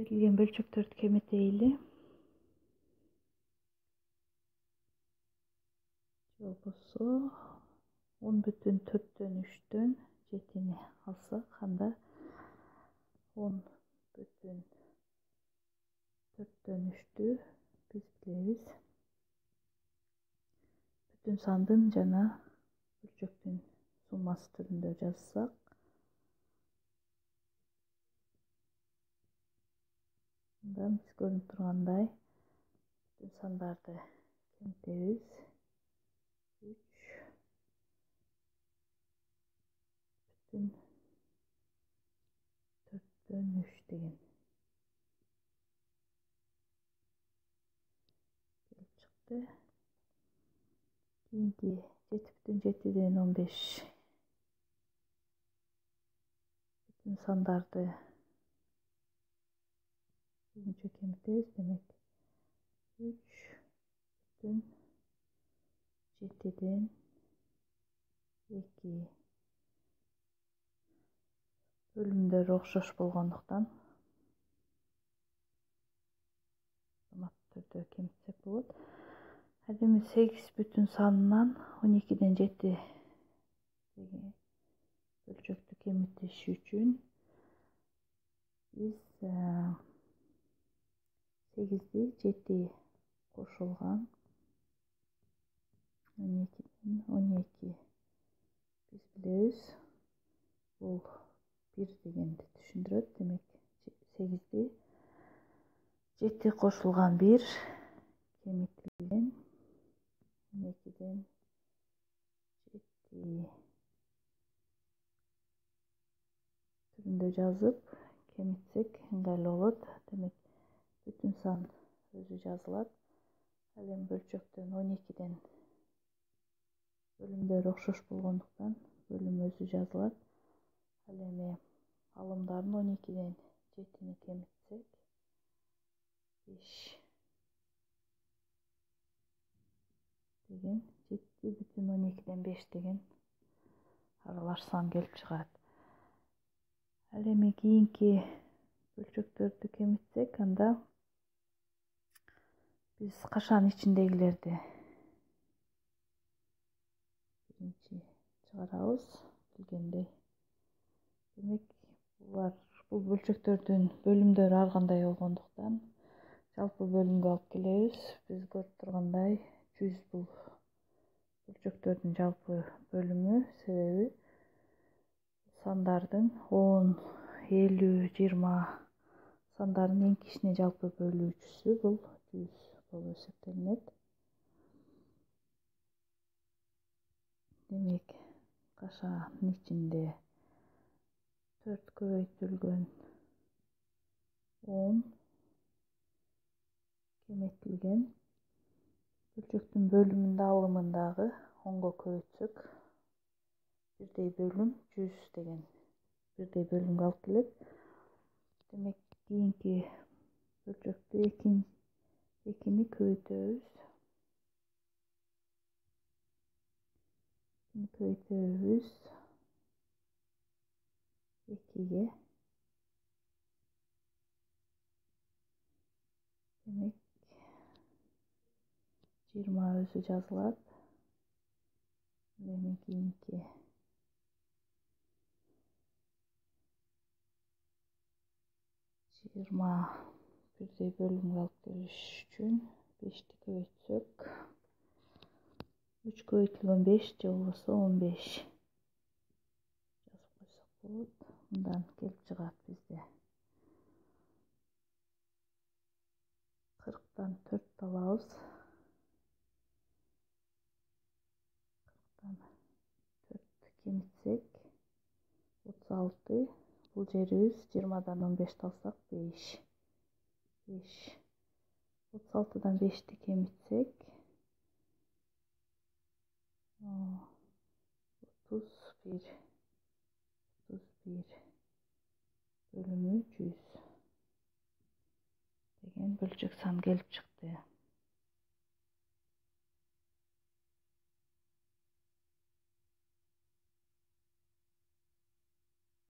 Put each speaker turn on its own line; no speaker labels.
Берилген бөлчөктөрдү кеметейли. Болбосо 10,4-3 7-ни алсак, анда 10,4-3-тү биз билебиз. Бүтүн сандын жана бөлчөктүн суммасы түрүндө жазсак, анда биз көрүнүп тургандай бүтүн сандарды кемитебиз. 3,4-3 деген келип чыкты. Кийинки 7,7-ден 15 бүтүн сандарды өзүнчө кемитебиз. Демек 3,7-ден 2 бөлүмдөр окшош болгондуктан автоматтык түрдө кемитсек болот. Ал эми 8 бүтүн санынан 12-ден 7 деген бөлчөктү кемитиш үчүн биз 8-ди 7 кошулган 12-ден 12 биз билебиз. Бул 1 дегенди түшүндүрөт. Демек 8-ди 7 кошулган 1 кемитилген 12-ден 7 түрүндө жазып кемитсек ыңгайлуу болот. Демек бүтүн сан өзү жазылат. Ал эми бөлчөктөн 12-ден бөлүмдөр окшош болгондуктан бөлүм өзү жазылат. Ал эми алымдарын 12-ден 7-ни кемитсек 5 деген 7,12-ден 5 деген аралаш сан келип чыгат. Ал эми кийинки бөлчөктөрдү кемитсек, анда биз кашанын ичиндегилерди биринчи чыгарабыз билгендей. Демек бул бөлчөктөрдүн бөлүмдөрү ар кандай болгондуктан жалпы бөлүмгө алып келебиз. Биз көрүп тургандай 100 бул бөлчөктөрдүн жалпы бөлүмү, себеби сандардын 10, 50, 20 сандардын эң кичине жалпы бөлүүчүсү бул 100 болуп эсептелинет. Демек кашанын ичинде 4 көбөйтүлгөн 10 кеметилген бөлчөктүн бөлүмүндө алымын дагы 10го көбөйтсөк бирдей бөлүм 100 деген бирдей бөлүмгө алып келет. Демек кийинки бөлчөктү 2-ни көбөйтөбүз. 2-ге. Демек 20 өзү жазылат. Эми кийинки 20 бирдей бөлүмгө алып келиш үчүн 5-ти көбөйтсөк 3 көбөйтүлгөн 5 же болбосо 15 жазып койсок болот. Мындан келип чыгат бизде 40-тан 4 алабыз. 40-тан 4 кемитсек 36. Бул жерибиз 20-дан 15 алсак 5. 36-дан 5-ти кемитсек 31 бөлүмү 100 деген бөлчөк сан келип чыкты.